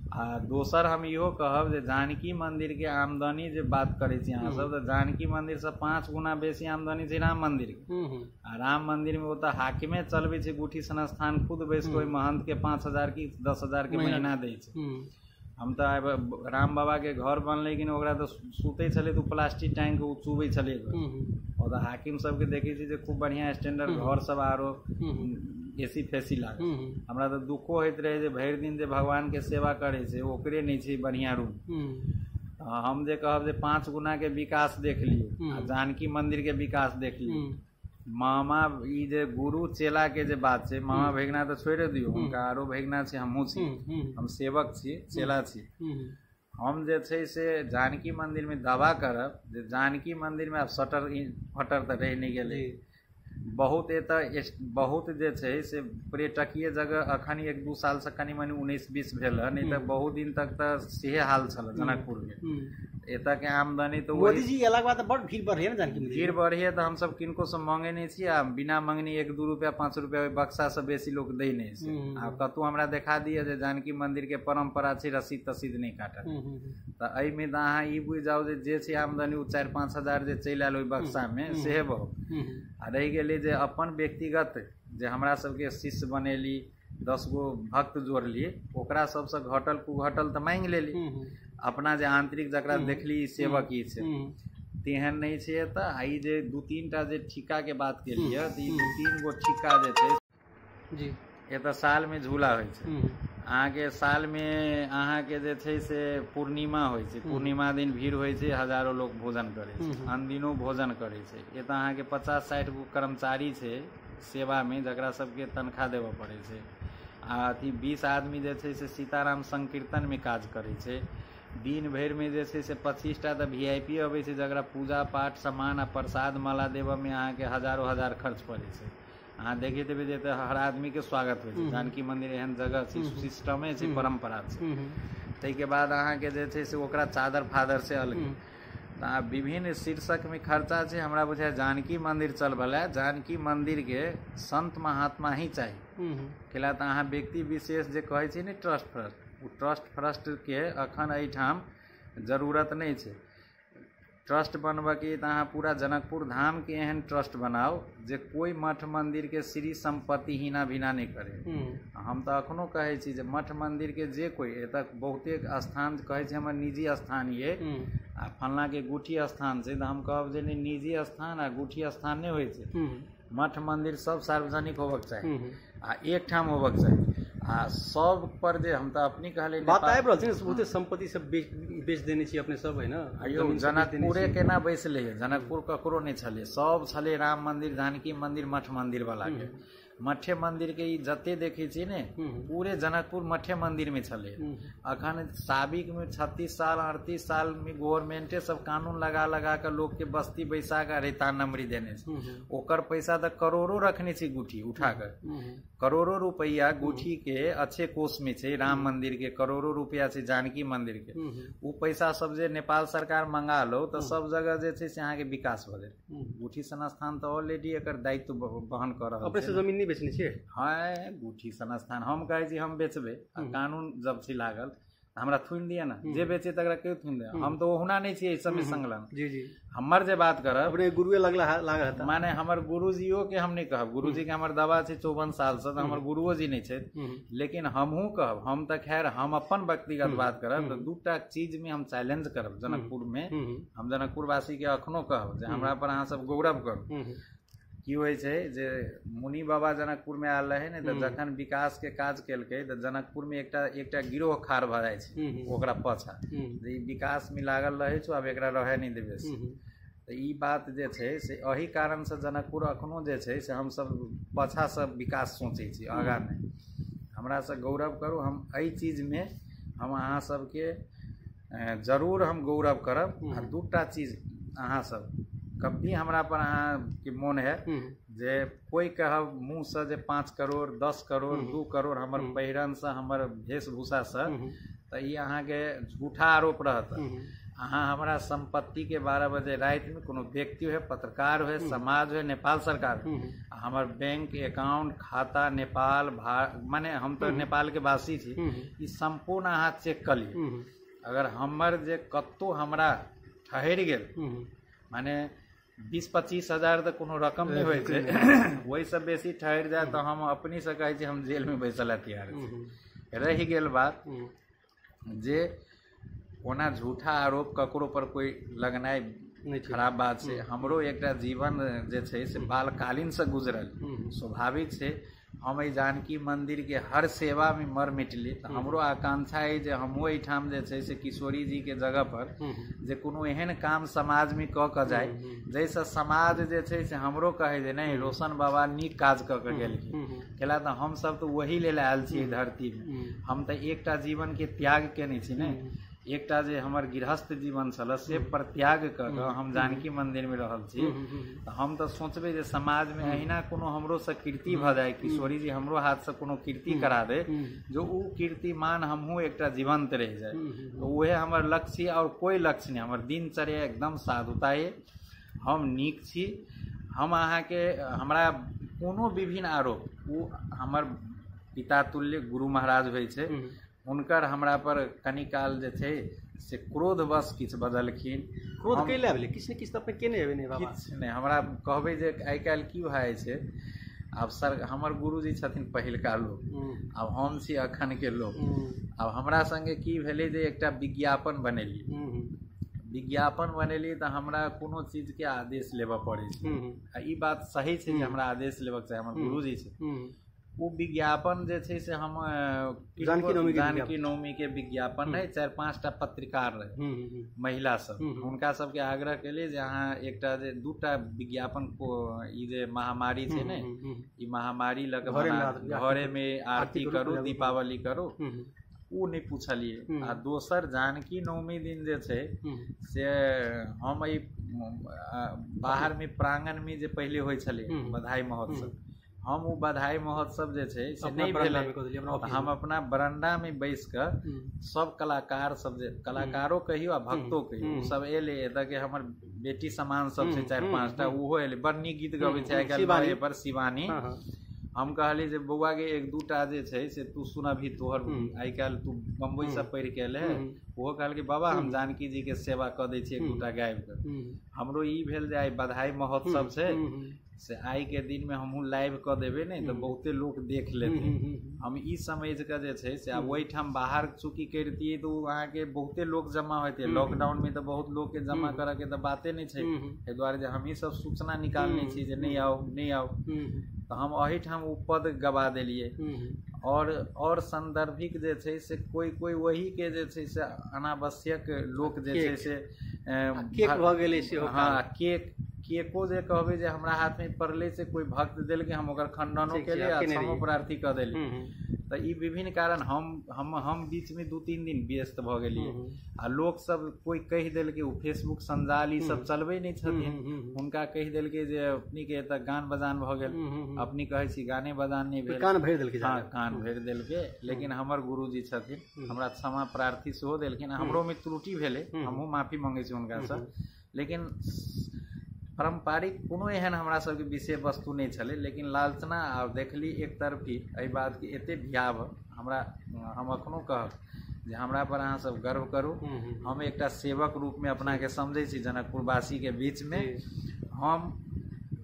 आ दोसर हम इहो कहब जे जानकी मंदिर के आमदनी जे बात करै छी अहाँ सब, तऽ जानकी मंदिर से 5 गुना बेसी आमदनी छै राम मंदिर के। आ राम मंदिर में ओतऽ हाकिमे चलबै छै गुठी संस्थान, खुद बैस के ओहि महंत के 5,000 की 10,000 के महीना दै छै। हम तऽ राम बाबा के घर बनलै कि ओकरा तऽ सुतै छलै तऽ प्लास्टिक टांग के चुबै छलै। और हाकिम सबके देखै छी जे खूब बढ़िया स्टैंडर्ड घर सब आरो एसी फेसी लागल। हमरा तऽ दुखो होइत रहे जे भरि दिन जे भगवान के सेवा करे छै ओकरे नहीं छै बढ़िया रूम। हम जे कहब जे 5 गुना के विकास देख लियौ आ जानकी मंदिर के विकास देख लियौ। मामा ई जे गुरु चेला के जे बात छै, मामा भैगना तऽ छोड़े दियौ, हुनका आरो भैगना छै, हमहूँ छी, हम सेवक छी, चेला छी। हम जे छै से जानकी मंदिर में दावा करब जे जानकी मंदिर में आब सटर फटर तऽ रहि नहीं गेलै। बहुत एतऽ बहुत जे छै से पर्यटकीय जगह अखन 1-2 साल से कनी मनी 19-20 भेल है, नहीं तऽ बहुत दिन तक तऽ सेहे हाल छल जनकपुर में। एतऽ के आमदनी तो मोदी जी अयलाक बाद बड़ भीड़ बढ़िया जानकी मंदिर भीड़ बढ़िया, तऽ हमसब किनको से मांगे नहीं छी आ बिना मंगनी 1-2 रुपया 5 रुपया बक्सा से बेसी लोग दै नहीं छै। आ कतौ हमरा देखा दिए जे जानकी मंदिर के परंपरा छै रसीद तसीद नहीं काटत, तऽ एहि में तऽ अहाँ ई बुझि जाउ जे छै आमदनी उ 4-5 हजार जे चलि आयल ओहि बक्सा में सेहे बहुत। आ रहि गेलै जे अपन व्यक्तिगत जे हमरा सबके शिष्य बनेली, 10 गो भक्त जोड़ली, ओकरा सबसे घटल कुघटल तऽ मांगि लेली। अपना जे आंतरिक जकरा देखली सेवक ई छै तेहन नहीं छै। एतऽ आई जे 2-3 टा जे ठिका के बात केलिए तऽ ई 2-3 गो ठिका जे छै जी एतऽ साल में झूला होइ छै। अहाँ के साल में अहाँ के जे छै से पूर्णिमा होइ छै, पूर्णिमा दिन भीड़ होइ छै, हजारों लोग भोजन करे छै, अनदिनो भोजन करे छै। एतऽ अहाँ के 50-60 गो कर्मचारी छै सेवा में जकरा सबके तनख्वाह देबऽ पड़े छै। आ अथी 20 आदमी जे छै से सीताराम संकीर्तन में काज करे छै। दिन भर में जे छै से 25 टा तऽ VIP अबै छै जकरा पूजा पाठ सामान आ प्रसाद माला देबऽ में अहाँ के हजारों हजार खर्च पड़े छै। अहाँ देखैत हेबै जे हर आदमी के स्वागत होइ छै। जानकी मंदिर एहन जगह छै, सिस्टमे छै, परंपरा छै। ताहिके बाद अहाँ के जे छै से ओकरा चादर फादर से अलग तऽ विभिन्न शीर्षक में खर्चा छै। हमरा बुझाय जानकी मंदिर चलबला जानकी मंदिर के संत महात्मा ही चाही। कैला तऽ अहाँ व्यक्ति विशेष जे कहै छै ने ट्रस्ट फर्स्ट, ओ ट्रस्ट फर्स्ट के अखन एहिठाम जरूरत नहीं छै। ट्रस्ट बनबऽ के तऽ अहाँ पूरा जनकपुर धाम के एहन ट्रस्ट बनाओ जे कोई मठ मंदिर के श्री संपत्ति हीना भिना नहीं करे। हम तऽ अखनो कहै छी जे मठ मंदिर के जे कोई एतऽ बहुते स्थान कहै छै हमर निजी स्थान ये आ फलना के गुठी स्थान छै, तऽ हम कहब जे निजी स्थान आ गुठी स्थान नहीं होइ छै। मठ मंदिर सब सार्वजनिक होबक चाही आ एक ठाम होबक चाही। आ सब पर जे हम तऽ अपनी कहले बात आबि रहल छै ने, बहुते संपत्ति सब बेच देने छी अपने सब, है ना। अयो जनकपुरे केना बैसले है, जनकपुर ककरो नहीं छले, सब छले राम मंदिर, जानकी मंदिर, मठ मंदिर वाला के। मठे मंदिर के जते देखे छी ने पूरे जनकपुर मठे मंदिर में छले। अखन साबिक में 36 साल 38 साल में गवर्नमेंटे सब कानून लगा लगा के लोग के बस्ती बैसा के रेता नंबरी देने छै। ओकर पैसा तऽ करोड़ों रखने छी गुठी उठा कर, करोड़ों रुपया गुठी के अच्छे कोष में छै। राम मंदिर के करोड़ों रुपया छै, जानकी मंदिर के उ पैसा सब जे नेपाल सरकार मंगा लो तो सब जगह जे छै से अहाँ के विकास भ जाए। गुठी संस्थान तो ऑलरेडी एकर दायित्व बहन कर रहल छै। अपने से जमीन नहीं बेचने छियै? हाँ, गुठी संस्थान हम कहै छी हम बेचबे, कानून जब से लागल हमरा थुन दिया ना, जे बेचे तकरा क्यों थुन दे। हम तो ओहुना नहीं छियै सब में संलग्न। जी जी, हमर जे बात करब अपने गुरुए लागल था, माने हमर गुरुजियो के हम नहीं कहब। गुरुजी के हमर दावा छै 54 साल से, हमर गुरुओ जी नहीं छै। लेकिन हमहू कहब, हम तऽ खैर हम अपन व्यक्तिगत बात करब तऽ 2टा चीज में हम चैलेंज करब जनकपुर में। हम जनकपुर वासी के अखनो कहब जे हमरा पर अहाँ सब गौरव करू। की होइ छै जे मुनि बाबा जनकपुर में आयल रहे ने, तऽ जखन विकास के काज केलकै तऽ जनकपुर में एकटा गिरोह खाड़ भऽ जाइ छै ओकरा पाछा, जे ई विकास में लागल रहे छौ, आब एकरा रहे नहीं देबे। तऽ ई बात जे छै से एही कारण से जनकपुर अखनो जे छै से हम सब पाछा से विकास सोचै छी, आगाँ नहीं। हमरा से गौरव करू, हम एहि चीज में हम अहाँ सबके जरूर हम गौरव करब। आ 2टा चीज अहाँ सब कभी हमरा पर अहाँ के मोन है जे कोई कहब मुँह से जे 5 करोड़ 10 करोड़ 2 करोड़ हमर पहिरन से हमर वेशभूषा से, तऽ ई अहाँ के झूठा आरोप रहत। अहाँ हमरा संपत्ति के 12 बजे रात में कोनो व्यक्ति है, पत्रकार है, समाज है, नेपाल सरकार हमर बैंक अकाउंट खाता नेपाल माने हम तो नेपाल के वासी छी, ई संपूर्ण अहाँ चेक कर ली। अगर हमर जे कत्तो हमरा ठहर गेल माने 20-25 हजार तो कोनो रकम नहीं होय छै, वही सब बेसी ठहर जाए तो हम अपनी से कहै छी हम जेल में बैसल तैयार छी। रह गेल बात जे ओना झूठा आरोप ककरो पर कोई लगनाइ खराब बात छै। हमरो एकटा जीवन जे छै से बालकालीन से गुजरल, स्वाभाविक छै। हम ई जानकी मंदिर के हर सेवा में मर मिटली, तो हमरो आकांक्षा है जे हमहूँ एहिठाम जे छै से किशोरी जी के जगह पर जे कोनो एहन काम समाज में क के जाए जैसे समाज जे छै से हमरो कहे जे नहीं रोशन बाबा नीक काज क के गेलखिन, कैला तो हम सब तो वही लेल आयल छी धरती में। हम तो एकटा जीवन के त्याग केने छी ने, एकटा जे हमर गृहस्थ जीवन छल से परित्याग कर हम जानकी मंदिर में रहल छी। तो हम तो सोचबे जे समाज में अहिना कोनो हमरो से कीर्ति भ जाए, किशोरी जी हमरो हाथ से कोनो कीर्ति करा दे, जो उ कीर्तिमान हमहूँ एकटा जीवंत रह जाए। तो वह हमर लक्ष्य और कोई लक्ष्य नहीं। हमर दिनचर्या एकदम साधुता है, हम नीक छी। हम अहाँ के हमरा कोनो विभिन्न आरोप उ हमर पिता तुल्य गुरु महाराज होइ छै, हुनकर हमरा पर कनी काल जे छै से क्रोधवश किछु बदलखिन। क्रोध कैले भेलै? किछ ने किछ तऽ अपने केने हेबै ने बाबा? किछु नहि, हमरा कहबै जे आइ काल्हि की भए छै, आब सर हमर गुरुजी छथिन पहिलका लोक, आब हम छी अखन के लोक। आब हमरा संगे की भेलै जे एकटा विज्ञापन बनेली, विज्ञापन बनेली तऽ हमरा कोनो चीज के आदेश लेबऽ पड़ै छै। आ ई बात सही छै जे हमरा आदेश लेबऽ चाही, हमर गुरुजी छै। वो विज्ञापन जे छै से हम जानकी नवमी के विज्ञापन है, 4-5 टा पत्रकार रहे महिला सब, हुनका सबके आग्रह केलिए जे अहाँ एकटा जे 2टा विज्ञापन को ई जे महामारी छै ने, ई महामारी लग घरे में आरती करू, दीपावली करू, उ नहीं पूछलिए। आ दोसर जानकी नवमी दिन जे छै से हम ई बाहर में प्रांगण में जे पहले होइ छलै बधाई महोत्सव, हम वो बधाई महोत्सव जे छै से नहीं भेलै। हम अपना बरंडा में बैस कर सब कलाकार सब जे कलाकारो कहियो आ भक्तो कहियो सब एले, एतऽ के हमर बेटी समान सब छै 4-5 टा, ओहो एले, बड़ नीक गीत गबै छै आइ काल्हि पर शिवानी। हम कहली जे बौआ के 1-2 टा जे छै से तू सुनबही, तोहर आइ काल्हि तू बम्बई से पढ़ि के एले। ओहो कहल कि बाबा हम जानकी जी के सेवा कऽ दै छी 1-2 टा गाबि कऽ। हमरो ई भेल जे आइ बधाई महोत्सव छै से आई के दिन में हमहूँ लाइव कऽ देबै नहीं तो बहुते लोग देख लेते। हम ई समझ के जे छै से आब ओहिठाम बाहर चूँकि करितियै तो अहाँ के बहुते लोग जमा होते, लॉकडाउन में तो बहुत लोग के जमा करे के तो बाते नहीं छै, एहि दुआरे जे हमही सब सूचना निकालने छी जे नहीं आओ नहीं आओ, तो हम अहिठाम उ पद गवा देलिए। और संदर्भिक जे छै से कोई वही के जे छै से अनावश्यक लोक जे छै से केक भ गेलै से। हाँ, केको जे कहबै जे हमरा हाथ में पड़ले से कोई भक्त दिल के हम ओकर खंडनो के लिए क्षमो प्रार्थी कर देली। तो ई विभिन्न कारण हम बीच में 2-3 दिन व्यस्त भ गेलिए। आ लोग सब कोई कह दिल के फेसबुक संजाल ई सब चलबे नहीं छथिन, हुनका कह दिल के जे अपनी के एतऽ गान बजान भ गेल, अपनी कहै छी गाने बजान नहीं भेल, कान भरि देल के। हाँ, कान भरि देल के। लेकिन हमर गुरुजी छथिन, हमरा क्षमा प्रार्थी सेहो देलखिन। हमरो में त्रुटि भेलै, हमहूँ माफी मांगै छी हुनका से। लेकिन पारंपरिक कोनो एहन हमरा सबके विषय वस्तु नहीं छलै, लेकिन लालचना और देखली एक तरफी एहि बात के एते भयाव हमरा, हम अखनो कहब जे हमरा पर अहाँ सब गर्व करू। हम एकटा सेवक रूप में अपना के समझै छी जनकपुर वासी के बीच में। हम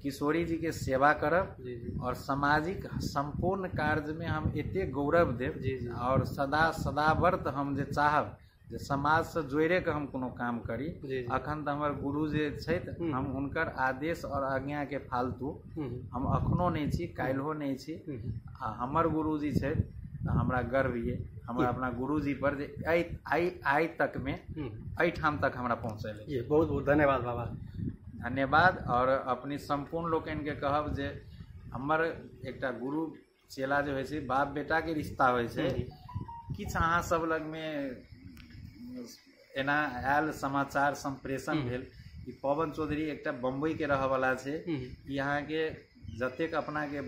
किशोरी जी के सेवा करब और सामाजिक संपूर्ण कार्य में हम एते गौरव देव और सदावर्त हम जे चाहब जे समाज से जोड़े के हम कोनो काम करी। अखन तो हमर गुरु जे छथि, हम हुनकर आदेश और आज्ञा के फालतू हम अखनो नहीं छी, काल्हो नहीं छी। आ हमर गुरुजी छथि तऽ हमरा गर्व ये, हमरा अपना गुरुजी पर जे आइ तक में एहिठाम तक हमरा पहुँचेले। बहुत बहुत धन्यवाद बाबा। धन्यवाद। और अपनी संपूर्ण लोकनि के कहब जे हमर एकटा गुरु चेला जे होइ छै, बाप बेटा के रिश्ता होइ छै। किछु अहाँ सब लग में एना आयल समाचार संप्रेषण भेल। पवन चौधरी एकटा बम्बई के रह वाला छै, यहाँ के जतेक अपना के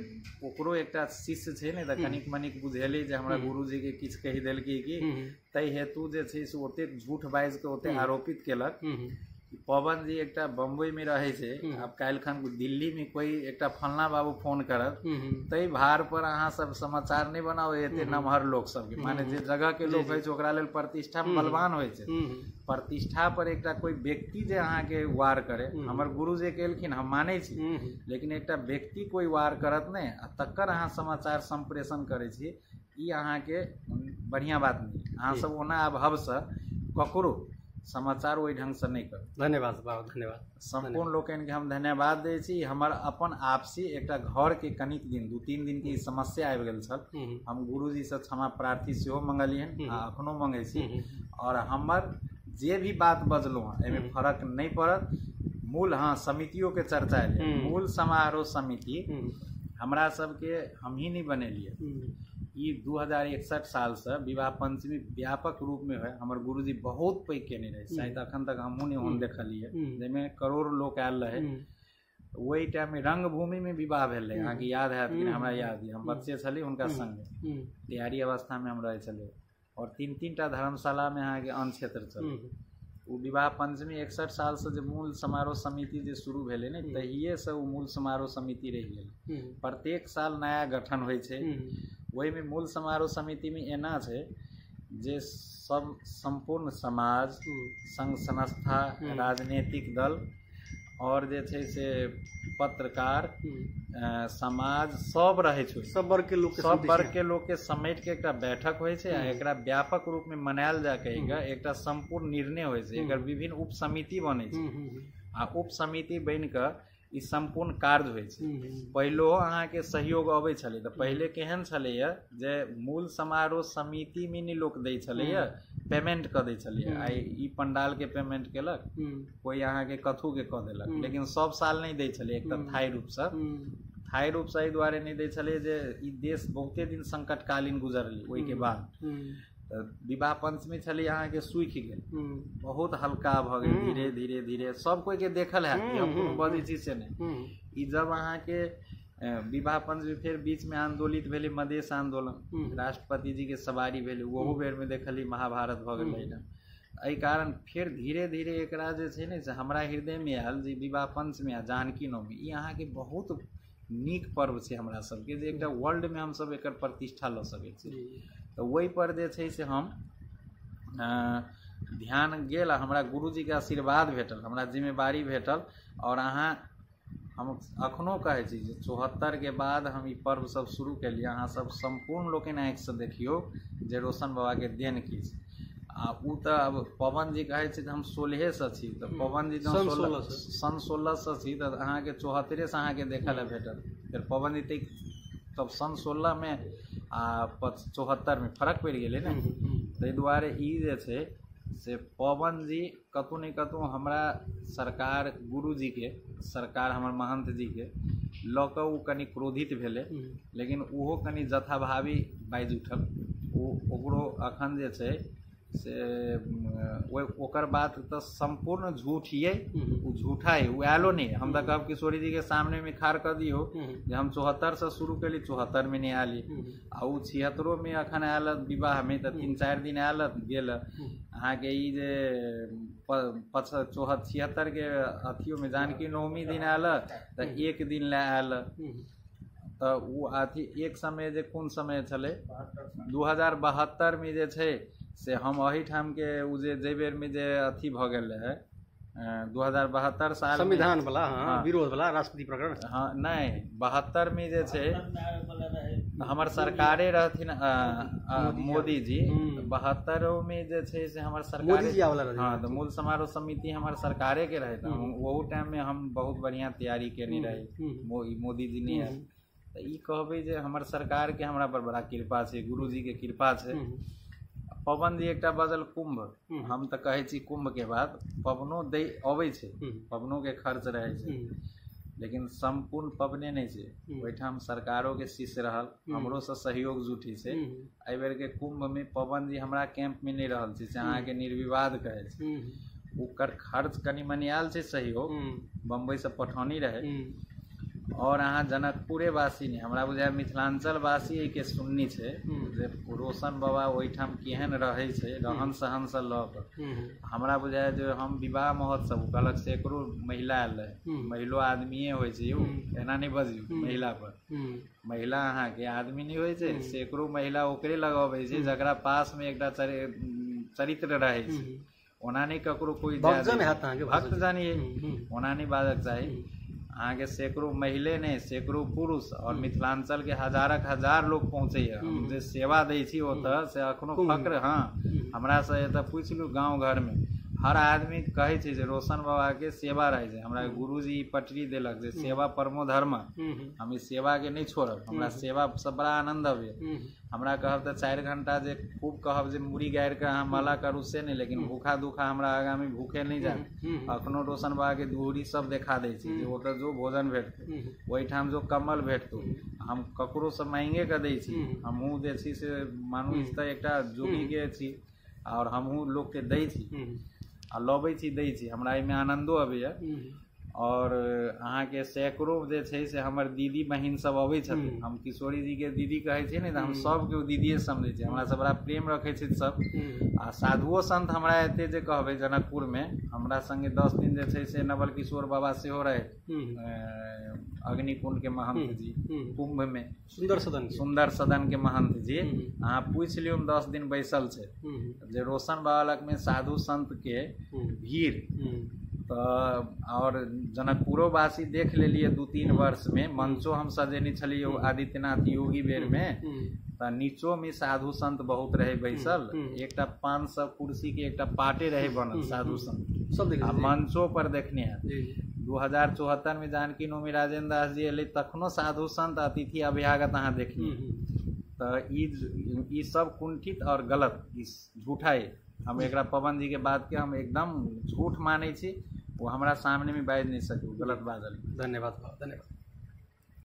ओकरो एकटा शिष्य छै ने तऽ कनिक मनिक बुझेली जे हमरा गुरुजी के किछु कहि देलकै कि ताहि हेतु जे छै से ओतेक झूठ बाजि के ओतेक आरोपित केलक। पवन जी एकटा बम्बई में रहे छै, आब काल्हि खन दिल्ली में कोई एकटा फलना बाबू फोन करत ताहि भार पर अहाँ सब समाचार नहीं बनाओ एते नमहर लोग सबके, माने जे जगह के लोग होइ छै ओकरा लेल प्रतिष्ठा बलवान होइ छै। प्रतिष्ठा पर एकटा कोई व्यक्ति जे अहाँ के वार करे, हमर गुरु जे केलखिन हम मानै छी, लेकिन एकटा व्यक्ति कोई वार करत नहीं आ तकर अहाँ समाचार संप्रेषण करे छी, ई अहाँ के बढ़िया बात नहीं। अहाँ सब ओना आब हबसँ ककरो समाचार ओहि ढंग से नहीं कर। धन्यवाद बाबा, धन्यवाद। संपूर्ण लोकन के हम धन्यवाद दै छी। हमर अपन आपसी एकटा घर के कनिक दिन 2-3 दिन के समस्या आबि गेल छल, हम गुरुजी से क्षमा प्रार्थी सेहो मंगलियन आ अखनो मंगै छी। और हमर जे भी बात बजलहुँ एहिमे फर्क नहीं पड़त। मूल हाँ समितियों के चर्चा है, मूल समारोह समिति हमरा सबके हम ही नहीं बनेलिए। ई 2061 साल से विवाह पंचमी व्यापक रूप में है, हमारे गुरुजी बहुत पैघ केने रहे, शायद अखन तक हमहूँ नहीं हम देखलिए, जैमे करोड़ लोग आयल रहे। वही टाइम में रंगभूमि में विवाह भेल रहे, अहाँके याद है कि हमरा याद है, हम बच्चे छली हुनका संगे तैयारी अवस्था में हम रहे छले। और 3-3टा धर्मशाला में अहाँके अन्न क्षेत्र चल। वो विवाह पंचमी 61 साल से जो मूल समारोह समिति जो शुरू भेले ने तहिए से वो मूल समारोह समिति रह गए। प्रत्येक साल नया गठन होइ छै। वही में मूल समारोह समिति में एना छै जे सब संपूर्ण समाज, संघ संस्था, राजनीतिक दल और जे छै से पत्रकार, समाज सब रहे छै, सब वर्ग के लोग के समेट के एकटा बैठक होइ छै। एकरा व्यापक रूप में मनायल जा के एकटा संपूर्ण निर्णय होइ छै। एकर विभिन्न उप समिति बनै छै आ उप समिति बन के ई संपूर्ण कार्य होइ छै। पहिलो अहाँ के सहयोग अबै छलै तऽ पहिले केहन छलैया जे मूल समारोह समिति में नहीं लोग दै छलैया, पेमेंट क दै छलैया। आई ई पंडाल के पेमेंट केलक, कोई अहाँ के कथू के क देलक, लेकिन सब साल नहीं दै छलै। एक तऽ थाई रूप से एहि दुआरे नहीं दै छलै जे ई देश बहुते दिन संकटकालीन गुजरलै। ओहि के बाद विवाह पंचमी छलै अहाँ के सूखि गेल, बहुत हल्का भ गेल, धीरे धीरे धीरे सब कोई के देखल है, हम कोनो बड़ी चीज से नहीं। ई जब अहाँ के विवाह पंचमी फिर बीच में आंदोलित भेले, मधेश आंदोलन, राष्ट्रपति जी के सवारी भेले, वहू बेर में देखली महाभारत भ गेल। एहि कारण फिर धीरे धीरे एकरा जे छै ने से हमरा हृदय में आयल जे विवाह पंचमी आ जानकी नवमी ई अहाँ के बहुत नीक पर्व छै हमरा सबके, जे एकटा वर्ल्ड में हम सब एकर प्रतिष्ठा ल सकै छी। तो वही पर जे छै से हम ध्यान गेल, हमरा गुरुजी के आशीर्वाद भेटल, हमरा जिम्मेवारी भेटल। और अहाँ हम अखनो कहै छी जे 74 के बाद हम ई पर्व सब शुरू केलिए। अहाँ सब संपूर्ण लोकनि आँखि से देखियो जे रोशन बाबा के देन की छै। आ उ तऽ अब पवन जी कहै छै हम 16 से छी, तऽ पवन जी सन 16 से छी तऽ अहाँ के 74 से अहाँ के देखै लए भेटल। फिर पवन जी तब सन 16 में आ 74 में फर्क पड़ गए ने। ताहि दुआरे ई जे छै से पवन जी कतौ नहीं कतौ हमरा सरकार, गुरुजी के सरकार, हमर महंत जी के लऽ कऽ उ कनि क्रोधित भेले, लेकिन उहो कनि जथाभावी बाजि उठल। ओकरो अखन जे छै से ओकर बात तो संपूर्ण झूठ ये, वो झूठा है, वो आलो नहीं। हम तो कहब किशोरी जी के सामने में खार कर दियो जे हम 74 से शुरू कली, 74 में नहीं आली आ उ 76 में अखन आयल विवाह में, तो 3-4 दिन आयल गेल। अहाँ के ई जे 76 के अथियो में जानकी नवमी दिन आयल तो एक दिन ला आयल। तो वो अथी एक समय जे कोन समय छले 2072 में जे छै से हम अहिठाम के उ जे बेर में जे अथी भ गेल है 2072 साल संविधान वाला, हाँ, विरोध वाला राष्ट्रपति प्रकरण, हाँ नहीं 72 में जे छै हमर सरकारे रहथिन मोदी जी। 72 में जे छै से हमर सरकारे, हाँ, तो मूल समारोह समिति हमर सरकारे के रहे। वो टाइम में हम बहुत बढ़िया तैयारी केने रहे, मोदी जी ने। तो ई कहबे जे हमर सरकार के हमरा पर बड़ा कृपा छै, गुरुजी के कृपा छै। पवन जी एकटा बजल कुंभ, हम तो कहे छी कुंभ के बाद पवनो दे अबै छै, पवनो के खर्च रहे छै, लेकिन संपूर्ण पवने नहीं छै। ओहिठाम सरकारों के शिष्य रहल, हमरो से सहयोग जुटी छै। एहि बेर के कुंभ में पवन जी हमरा कैंप में नहीं रहल छै, से अहाँ के निर्विवाद कहे छै। ओकर खर्च कनि मनि आयल छै सहयोग, बम्बई से पठौनी रहे। और अहाँ जनकपुरे वासी नहीं, हमरा बुझाय मिथिलांचल वासी के सुननी छै जे रोशन बाबा ओहिठाम केहन रहै छै, रहन सहन से लऽ कऽ हमरा बुझाय जे हम विवाह महोत्सव कहलक सैकड़ों महिला आयल रहे, महिलो आदमीये होइ छै यौ, एना नहीं बजियौ महिला पर, महिला अहाँ के आदमी नहीं होइ छै, सैकड़ों महिला ओकरे लगबै छै जकरा पास में एकटा चरित्र रहै छै, ओना नहीं ककरो कोई भक्त जानिए, ओना नहीं बाजक चाही। अहाँ के सैकड़ों महिले ने सैकड़ों पुरुष और मिथिलांचल के हजार लोग पहुँचे हम जे सेवा दै छी ओतऽ से अखनो फक्र। हाँ, हमरा से एतऽ पूछ लू गाँव घर में हर आदमी कहे छै जे रोशन बाबा के सेवा रहे छै, हमरा गुरुजी पटरी देलक जे सेवा परमो धर्म, हम इस सेवा के नहीं छोड़ब, हमरा सेवा से बड़ा आनंद अबे, हमरा कहब तो 4 घंटा जे खूब कहब जे मुड़ी गाड़ के अहाँ माला करू से नहीं, लेकिन भूखा दुखा हमरा आगामी भूखे नहीं जाए। अखनो रोशन बाबा के दूरी सब देखा दै छी जे ओतऽ जो भोजन भेटतै ओहिठाम जो कमल भेटतौ हम ककरो से मांगे के दै छी, हमहूँ जे छी से मानू एकटा जोगी के छी और हमहूँ लोग के दै छी आ लबै छी दै छी, हमरा एहिमे आनंदो अबैया। और अहाँ के सैकड़ों जे छै से हमर दीदी बहिन सब अबै छथिन, हम किशोरी जी के दीदी कहै छियै ने, हम सबके दीदिये समझै छियै, हमरा से बड़ा प्रेम रखै छै सब। आ साधुओ संत हमरा एते जे कहबै जनकपुर में हमरा संगे 10 दिन जे छै से नवल किशोर बाबा सेहो रहे, अग्निकुंड के महंत जी, कुंभ में सुंदर सदन के महंत जी, अहाँ पूछ लियो 10 दिन बैसल छै जे रोशन बाबा लग में साधु संत के भीड़। तो और जनकपुरो वासी देख लेलिए 2-3 वर्ष में मंचो हम सजेने छलिए आदित्यनाथ योगी बेर में, तो नीचो में साधु संत बहुत रहे बैसल, एकटा 500 कुर्सी के एकटा पाटे रहे बनल साधु संत सब मंचो पर देखने हैं। 2074 में जानकी नोमी राजेंद्र दास जी एले तखनो साधु संत अतिथि अभ्यागत अहाँ देखनी, तो ई सब कुंठित और गलत झूठा है। हम एक पवन जी के बात के हम एकदम झूठ माने छी, वो हमारा सामने में बाज नहीं सकू, गलत बात। धन्यवाद।